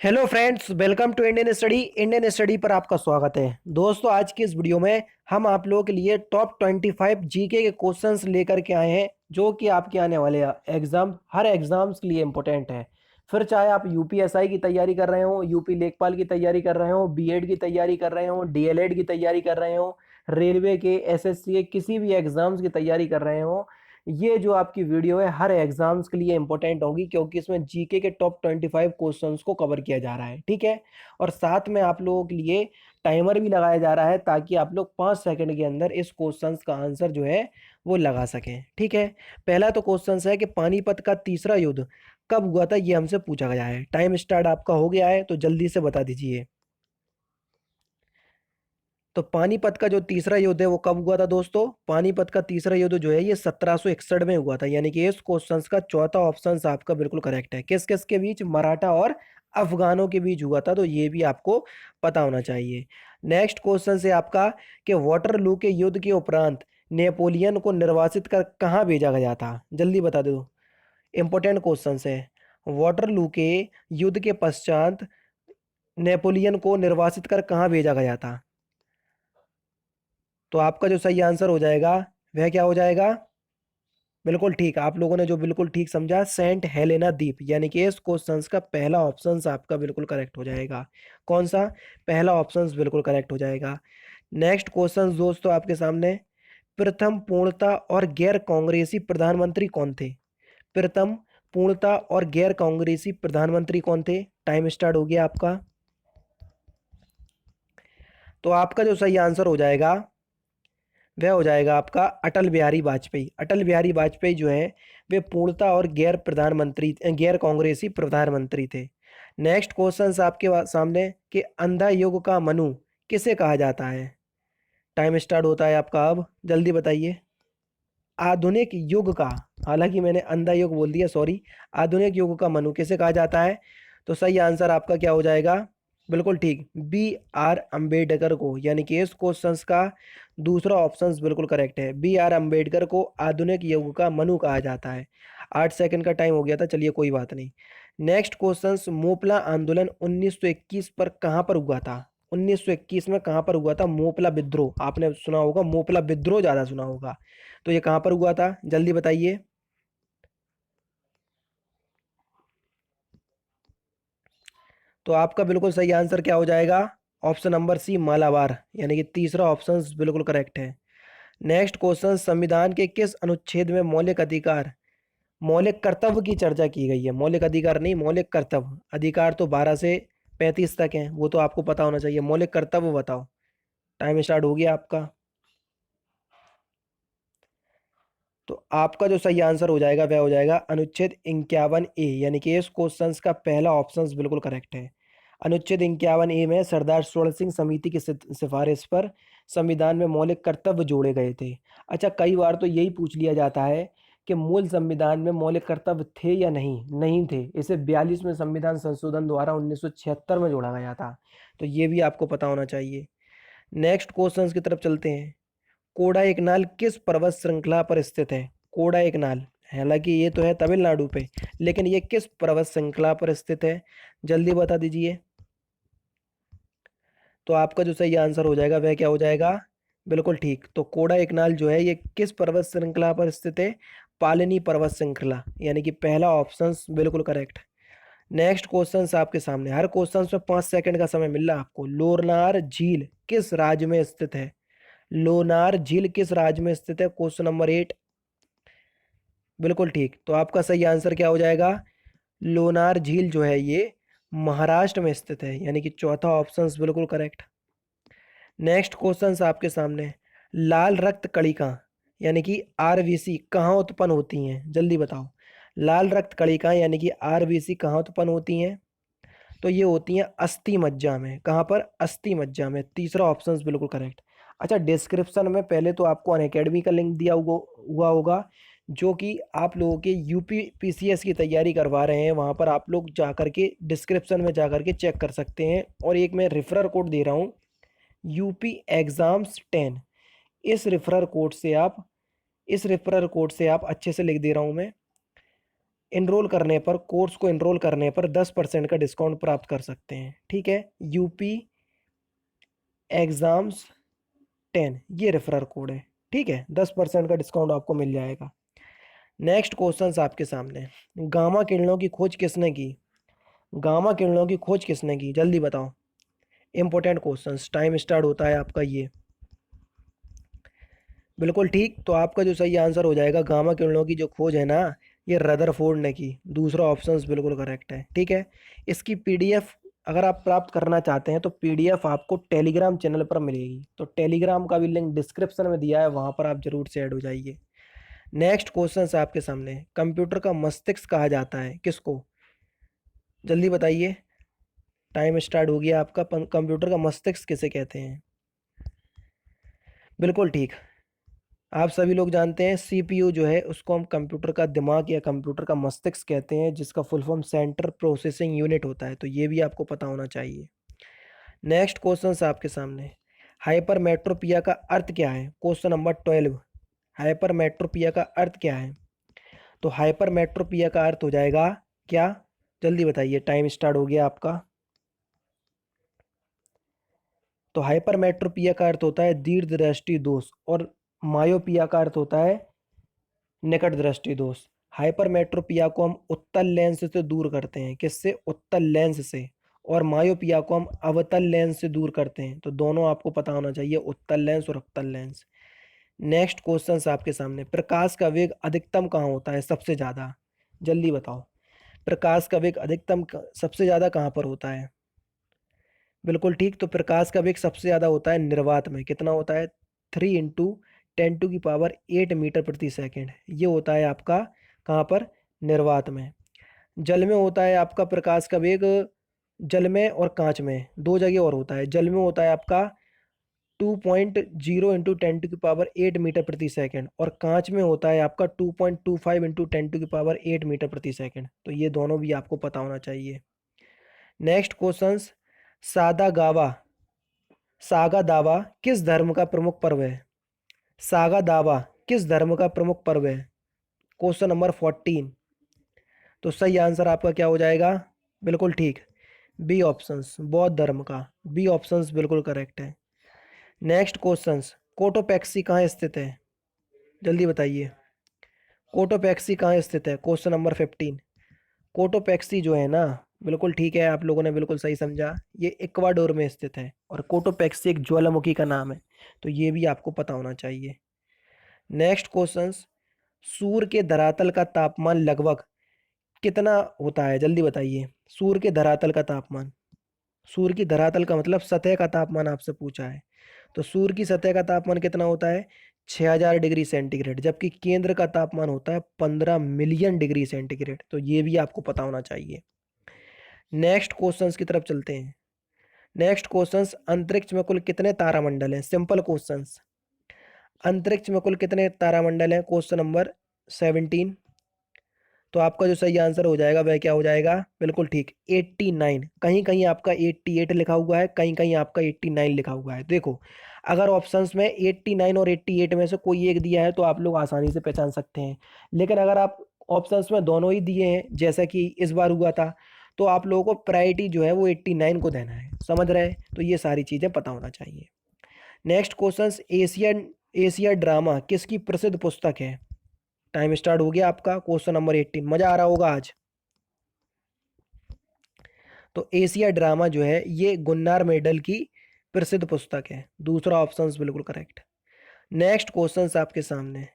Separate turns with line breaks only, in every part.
Hello friends, welcome to Indian study पर आपका स्वागत है। दोस्तों, आज की इस वीडियो में हम आप लोगों के लिए टॉप 25 जीके के क्वेश्चंस लेकर के आए हैं जो कि आपके आने वाले एग्जाम हर एग्जाम्स के लिए इंपॉर्टेंट है। फिर चाहे आप यूपीएसआई की तैयारी कर रहे हो, यूपी लेखपाल की तैयारी कर रहे हो, बीएड की तैयारी कर रहे हो, डीएलएड की तैयारी कर रहे हो, रेलवे के, एसएससी के किसी भी एग्जाम्स की तैयारी कर रहे हो, ये जो आपकी वीडियो है हर एग्जाम्स के लिए इंपॉर्टेंट होगी क्योंकि इसमें जीके के टॉप 25 क्वेश्चंस को कवर किया जा रहा है। ठीक है। और साथ में आप लोगों के लिए टाइमर भी लगाया जा रहा है ताकि आप लोग 5 सेकंड के अंदर इस क्वेश्चंस का आंसर जो है वो लगा सकें। ठीक है। पहला तो क्वेश्चन है कि पानीपत का तीसरा युद्ध कब हुआ था, ये हमसे पूछा गया है। टाइम स्टार्ट आपका हो गया है तो जल्दी से बता दीजिए। तो पानीपत का जो तीसरा युद्ध है वो कब हुआ था दोस्तों? पानीपत का तीसरा युद्ध जो है ये 1761 में हुआ था, यानी कि इस क्वेश्चन का चौथा ऑप्शन आपका बिल्कुल करेक्ट है। किस किस के बीच? मराठा और अफगानों के बीच हुआ था, तो ये भी आपको पता होना चाहिए। नेक्स्ट क्वेश्चन है आपका कि वाटरलू के युद्ध के उपरांत नेपोलियन को निर्वासित कर कहाँ भेजा गया था? जल्दी बता दो। इंपॉर्टेंट क्वेश्चन है। वाटरलू के युद्ध के पश्चात नेपोलियन को निर्वासित कर कहाँ भेजा गया था? तो आपका जो सही आंसर हो जाएगा वह क्या हो जाएगा? बिल्कुल ठीक, आप लोगों ने जो बिल्कुल ठीक समझा, सेंट हेलेना द्वीप, यानी कि इस क्वेश्चन का पहला ऑप्शन आपका बिल्कुल करेक्ट हो जाएगा। कौन सा? पहला ऑप्शन बिल्कुल करेक्ट हो जाएगा। नेक्स्ट क्वेश्चन दोस्तों आपके सामने, प्रथम पूर्णता और गैर कांग्रेसी प्रधानमंत्री कौन थे? प्रथम पूर्णता और गैर कांग्रेसी प्रधानमंत्री कौन थे? टाइम स्टार्ट हो गया आपका। तो आपका जो सही आंसर हो जाएगा वह हो जाएगा आपका अटल बिहारी वाजपेयी। अटल बिहारी वाजपेयी जो है वे पूर्णता और गैर कांग्रेसी प्रधानमंत्री थे। नेक्स्ट क्वेश्चन आपके सामने कि अंधा युग का मनु किसे कहा जाता है? टाइम स्टार्ट होता है आपका अब, जल्दी बताइए। आधुनिक युग का, हालांकि मैंने अंधा युग बोल दिया, सॉरी। आधुनिक युग का मनु किसे कहा जाता है? तो सही आंसर आपका क्या हो जाएगा? बिल्कुल ठीक, बी आर अम्बेडकर को, यानी कि इस क्वेश्चंस का दूसरा ऑप्शन बिल्कुल करेक्ट है। बी आर अम्बेडकर को आधुनिक युग का मनु कहा जाता है। 8 सेकंड का टाइम हो गया था, चलिए कोई बात नहीं। नेक्स्ट क्वेश्चन, मोपला आंदोलन 1921 पर कहाँ पर हुआ था? 1921 में कहाँ पर हुआ था मोपला विद्रोह? आपने सुना होगा, मोपला विद्रोह ज्यादा सुना होगा। तो ये कहाँ पर हुआ था, जल्दी बताइए। तो आपका बिल्कुल सही आंसर क्या हो जाएगा? ऑप्शन नंबर सी, मालाबार, यानी कि तीसरा ऑप्शन बिल्कुल करेक्ट है। नेक्स्ट क्वेश्चन, संविधान के किस अनुच्छेद में मौलिक कर्तव्य की चर्चा की गई है? मौलिक अधिकार नहीं, मौलिक कर्तव्य। अधिकार तो 12 से 35 तक है, वो तो आपको पता होना चाहिए। मौलिक कर्तव्य बताओ। टाइम स्टार्ट हो गया आपका। तो आपका जो सही आंसर हो जाएगा वह हो जाएगा अनुच्छेद 51A, यानी कि इस क्वेश्चन का पहला ऑप्शन बिल्कुल करेक्ट है। अनुच्छेद 51A में सरदार सूरत सिंह समिति की सिफारिश पर संविधान में मौलिक कर्तव्य जोड़े गए थे। अच्छा, कई बार तो यही पूछ लिया जाता है कि मूल संविधान में मौलिक कर्तव्य थे या नहीं। नहीं थे, इसे 42वें संविधान संशोधन द्वारा 1976 में जोड़ा गया था। तो ये भी आपको पता होना चाहिए। नेक्स्ट क्वेश्चन की तरफ चलते हैं। कोडा एकनाल किस पर्वत श्रृंखला पर स्थित है? कोडा एकनाल, हालांकि ये तो है तमिलनाडु पे, लेकिन ये किस पर्वत श्रृंखला पर स्थित है? जल्दी बता दीजिए। तो आपका जो सही आंसर हो जाएगा वह क्या हो जाएगा? बिल्कुल ठीक, तो कोडा एकनाल जो है ये किस पर्वत श्रृंखला पर स्थित है? पालनी पर्वत श्रृंखला, यानी कि पहला ऑप्शन बिल्कुल करेक्ट। नेक्स्ट क्वेश्चन आपके सामने, हर क्वेश्चन में 5 सेकंड का समय मिल रहा है आपको। लोरनार झील किस राज्य में स्थित है? लोनार झील किस राज्य में स्थित है? Question number 8। बिल्कुल ठीक, तो आपका सही आंसर क्या हो जाएगा? लोनार झील जो है ये महाराष्ट्र में स्थित है, यानी कि चौथा ऑप्शन बिल्कुल करेक्ट। नेक्स्ट क्वेश्चन आपके सामने, लाल रक्त कणिका यानी कि आरबीसी कहाँ उत्पन्न होती हैं? जल्दी बताओ। लाल रक्त कणिका यानी कि आरबीसी कहाँ उत्पन्न होती हैं? तो ये होती हैं अस्थि मज्जा में। कहाँ पर? अस्थि मज्जा में। तीसरा ऑप्शन बिल्कुल करेक्ट। अच्छा, डिस्क्रिप्शन में पहले तो आपको अनअकैडमी का लिंक दिया हुआ होगा, जो कि आप लोगों के यूपी पीसीएस की तैयारी करवा रहे हैं। वहाँ पर आप लोग जा करके डिस्क्रिप्शन में जा करके चेक कर सकते हैं। और एक मैं रेफरर कोड दे रहा हूँ, यूपी एग्ज़ाम्स 10। इस रेफरर कोड से आप अच्छे से लिख दे रहा हूँ मैं, इनरोल करने पर, कोर्स को इनरोल करने पर 10% का डिस्काउंट प्राप्त कर सकते हैं। ठीक है, यूपी एग्जाम्स 10 ये रेफरल कोड है। ठीक है, 10% का डिस्काउंट आपको मिल जाएगा। नेक्स्ट क्वेश्चन आपके सामने, गामा किरणों की खोज किसने की? गामा किरणों की खोज किसने की, जल्दी बताओ। इंपॉर्टेंट क्वेश्चंस, टाइम स्टार्ट होता है आपका ये। बिल्कुल ठीक, तो आपका जो सही आंसर हो जाएगा, गामा किरणों की जो खोज है ना, ये रदरफोर्ड ने की। दूसरा ऑप्शन बिल्कुल करेक्ट है। ठीक है, इसकी पीडीएफ अगर आप प्राप्त करना चाहते हैं तो पीडीएफ आपको टेलीग्राम चैनल पर मिलेगी, तो टेलीग्राम का भी लिंक डिस्क्रिप्शन में दिया है, वहाँ पर आप जरूर से ऐड हो जाइए। नेक्स्ट क्वेश्चन आपके सामने, कंप्यूटर का मस्तिष्क कहा जाता है किसको? जल्दी बताइए, टाइम स्टार्ट हो गया आपका। कंप्यूटर का मस्तिष्क किसे कहते हैं? बिल्कुल ठीक, आप सभी लोग जानते हैं सीपीयू जो है उसको हम कंप्यूटर का दिमाग या कंप्यूटर का मस्तिष्क कहते हैं, जिसका full form centre processing unit होता है, तो ये भी आपको पता होना चाहिए। नेक्स्ट क्वेश्चन आपके सामने, हाइपरमेट्रोपिया का अर्थ क्या है? क्वेश्चन नंबर 12, हाइपरमेट्रोपिया का अर्थ क्या है? तो हाइपरमेट्रोपिया का अर्थ हो जाएगा क्या, जल्दी बताइए, टाइम स्टार्ट हो गया आपका। तो हाइपरमेट्रोपिया का अर्थ होता है दीर्घ दृष्टि दोष, और मायोपिया का अर्थ होता है निकट दृष्टि दोष। हाइपरमेट्रोपिया को हम उत्तल लेंस से दूर करते हैं, किससे? उत्तल लेंस से। और मायोपिया को हम अवतल लेंस से दूर करते हैं, तो दोनों आपको पता होना चाहिए, उत्तल लेंस और अवतल लेंस। नेक्स्ट क्वेश्चन आपके सामने, प्रकाश का वेग अधिकतम कहाँ होता है सबसे ज़्यादा? जल्दी बताओ, प्रकाश का वेग अधिकतम सबसे ज़्यादा कहाँ पर होता है? बिल्कुल ठीक, तो प्रकाश का वेग सबसे ज़्यादा होता है निर्वात में। कितना होता है? 3 × 10⁸ मीटर प्रति सेकेंड, ये होता है आपका कहाँ पर? निर्वात में। जल में होता है आपका प्रकाश का वेग, जल में और कांच में दो जगह और होता है। जल में होता है आपका 2.0 × 10⁸ मीटर प्रति सेकेंड, और कांच में होता है आपका 2.25 × 10⁸ मीटर प्रति सेकेंड, तो ये दोनों भी आपको पता होना चाहिए। नेक्स्ट क्वेश्चन, सादा गावा सागा दावा किस धर्म का प्रमुख पर्व है? सागा दावा किस धर्म का प्रमुख पर्व है? क्वेश्चन नंबर 14, तो सही आंसर आपका क्या हो जाएगा? बिल्कुल ठीक, बी ऑप्शंस, बौद्ध धर्म का। बी ऑप्शंस बिल्कुल करेक्ट है। नेक्स्ट क्वेश्चंस, कोटोपैक्सी कहाँ स्थित है? जल्दी बताइए, कोटोपैक्सी कहाँ स्थित है? क्वेश्चन नंबर 15, कोटोपैक्सी जो है ना, बिल्कुल ठीक है, आप लोगों ने बिल्कुल सही समझा, ये इक्वाडोर में स्थित है, और कोटोपैक्सी एक ज्वालामुखी का नाम है, तो ये भी आपको पता होना चाहिए। नेक्स्ट क्वेश्चंस, सूर्य के धरातल का तापमान लगभग कितना होता है? जल्दी बताइए, सूर्य के धरातल का तापमान। सूर्य की धरातल का मतलब सतह का तापमान आपसे पूछा है, तो सूर्य की सतह का तापमान कितना होता है? 6000 डिग्री सेंटीग्रेड, जबकि केंद्र का तापमान होता है 15 मिलियन डिग्री सेंटीग्रेड, तो ये भी आपको पता होना चाहिए। नेक्स्ट क्वेश्चंस की तरफ चलते हैं। नेक्स्ट क्वेश्चंस, अंतरिक्ष में कुल कितने तारामंडल हैं? सिंपल क्वेश्चंस, अंतरिक्ष में कुल कितने तारामंडल हैं? क्वेश्चन नंबर 17, तो आपका जो सही आंसर हो जाएगा वह क्या हो जाएगा? बिल्कुल ठीक, 89। कहीं कहीं आपका 88 लिखा हुआ है, कहीं कहीं आपका 89 लिखा हुआ है। देखो, अगर ऑप्शंस में 89 और 88 में से कोई एक दिया है तो आप लोग आसानी से पहचान सकते हैं, लेकिन अगर आप ऑप्शंस में दोनों ही दिए हैं जैसा कि इस बार हुआ था, तो आप लोगों को प्रायोरिटी जो है वो 89 को देना है, समझ रहे हैं? तो ये सारी चीज़ें पता होना चाहिए। Next question, Asian Asia drama किसकी प्रसिद्ध पुस्तक है? टाइम स्टार्ट हो गया आपका। क्वेश्चन नंबर 18, मजा आ रहा होगा आज। तो एशिया ड्रामा जो है ये गुन्नार मेडल की प्रसिद्ध पुस्तक है। दूसरा ऑप्शन बिल्कुल करेक्ट। नेक्स्ट क्वेश्चन आपके सामने,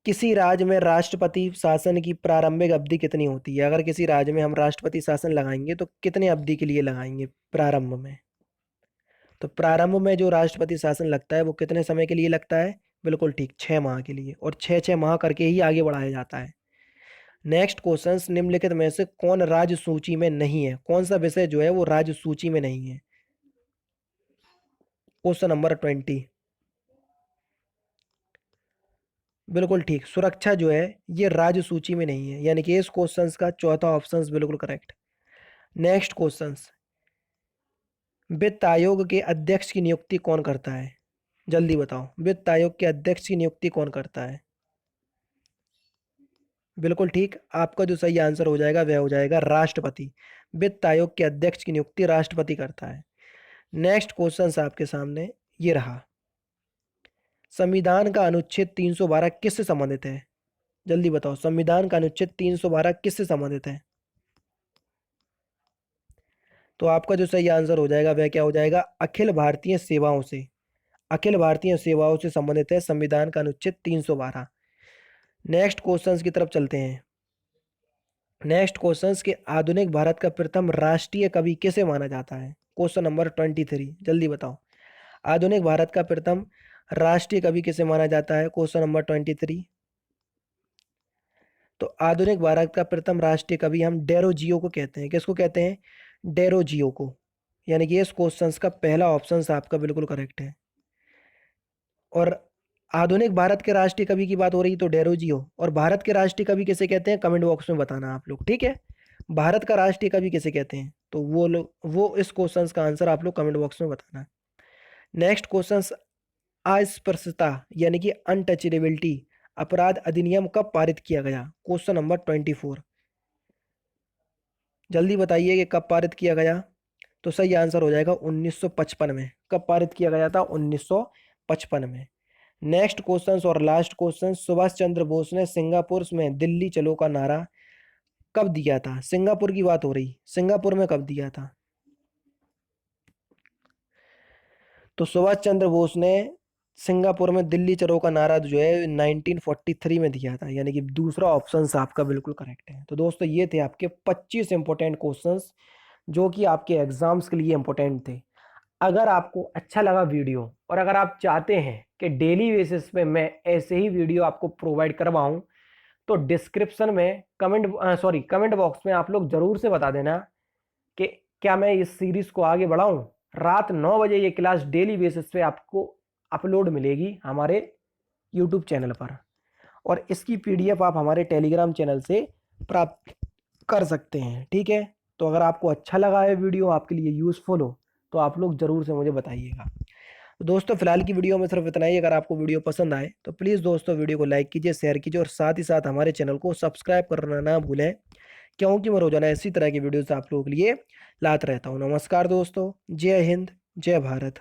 किसी राज्य में राष्ट्रपति शासन की प्रारंभिक अवधि कितनी होती है? अगर किसी राज्य में हम राष्ट्रपति शासन लगाएंगे तो कितने अवधि के लिए लगाएंगे प्रारंभ में? तो प्रारंभ में जो राष्ट्रपति शासन लगता है वो कितने समय के लिए लगता है? बिल्कुल ठीक, 6 माह के लिए, और 6 6 माह करके ही आगे बढ़ाया जाता है। नेक्स्ट क्वेश्चन, निम्नलिखित में से कौन राज्य सूची में नहीं है? कौन सा विषय जो है वो राज्य सूची में नहीं है? क्वेश्चन नंबर 20, बिल्कुल ठीक, सुरक्षा जो है ये राज्य सूची में नहीं है, यानी कि इस क्वेश्चन का चौथा ऑप्शन बिल्कुल करेक्ट। नेक्स्ट क्वेश्चन, वित्त आयोग के अध्यक्ष की नियुक्ति कौन करता है? जल्दी बताओ, वित्त आयोग के अध्यक्ष की नियुक्ति कौन करता है? बिल्कुल ठीक। आपका जो सही आंसर हो जाएगा वह हो जाएगा राष्ट्रपति। वित्त आयोग के अध्यक्ष की नियुक्ति राष्ट्रपति करता है। नेक्स्ट क्वेश्चन आपके सामने ये रहा। संविधान का अनुच्छेद 312 किससे संबंधित है? जल्दी बताओ, संविधान का अनुच्छेद 312 किससे संबंधित है? तो आपका जो सही आंसर हो जाएगा वह क्या हो जाएगा? अखिल भारतीय सेवाओं से। अखिल भारतीय सेवाओं से संबंधित है संविधान का अनुच्छेद 312। नेक्स्ट क्वेश्चंस की तरफ चलते हैं। नेक्स्ट क्वेश्चंस के आधुनिक भारत का प्रथम राष्ट्रीय कवि किसे माना जाता है? क्वेश्चन नंबर 23, जल्दी बताओ। आधुनिक भारत का प्रथम राष्ट्रीय कवि किसे माना जाता है? Question number 23। तो आधुनिक भारत का प्रथम राष्ट्रीय कवि हम डेरोजियो को कहते हैं। किसको कहते हैं? डेरोजियो को। यानी कि इस क्वेश्चंस का पहला ऑप्शन आपका बिल्कुल करेक्ट है। और आधुनिक भारत के राष्ट्रीय कवि की बात हो रही तो डेरोजियो, और भारत के राष्ट्रीय कवि किसे कहते हैं कमेंट बॉक्स में बताना आप लोग, ठीक है? भारत का राष्ट्रीय कवि किसे कहते हैं तो वो लोग, वो इस क्वेश्चन का आंसर आप लोग कमेंट बॉक्स में बताना। नेक्स्ट क्वेश्चन, अस्पृश्यता यानी कि अनटचेबिलिटी अपराध अधिनियम कब पारित किया गया? Question number 24। जल्दी बताइए कि कब पारित किया गया। तो सही आंसर हो जाएगा 1955 में। कब पारित किया गया था? 1955 में। नेक्स्ट क्वेश्चन और लास्ट क्वेश्चन, सुभाष चंद्र बोस ने सिंगापुर में दिल्ली चलो का नारा कब दिया था? सिंगापुर की बात हो रही, सिंगापुर में कब दिया था? तो सुभाष चंद्र बोस ने सिंगापुर में दिल्ली चलो का नारा जो है 1943 में दिया था, यानी कि दूसरा ऑप्शन आपका बिल्कुल करेक्ट है। तो दोस्तों ये थे आपके 25 इंपॉर्टेंट क्वेश्चंस जो कि आपके एग्जाम्स के लिए इंपॉर्टेंट थे। अगर आपको अच्छा लगा वीडियो और अगर आप चाहते हैं कि डेली बेसिस पे मैं ऐसे ही वीडियो आपको प्रोवाइड करवाऊं, तो डिस्क्रिप्शन में कमेंट बॉक्स में आप लोग जरूर से बता देना कि क्या मैं इस सीरीज को आगे बढ़ाऊं। रात 9 बजे ये क्लास डेली बेसिस पे आपको अपलोड मिलेगी हमारे यूट्यूब चैनल पर, और इसकी पीडीएफ आप हमारे टेलीग्राम चैनल से प्राप्त कर सकते हैं, ठीक है? तो अगर आपको अच्छा लगा है वीडियो, आपके लिए यूज़फुल हो, तो आप लोग ज़रूर से मुझे बताइएगा। तो दोस्तों फिलहाल की वीडियो में सिर्फ इतना ही। अगर आपको वीडियो पसंद आए तो प्लीज़ दोस्तों वीडियो को लाइक कीजिए, शेयर कीजिए, और साथ ही साथ हमारे चैनल को सब्सक्राइब करना ना भूलें, क्योंकि मैं रोजाना इसी तरह की वीडियोस आप लोगों के लिए लाता रहता हूँ। नमस्कार दोस्तों, जय हिंद, जय भारत।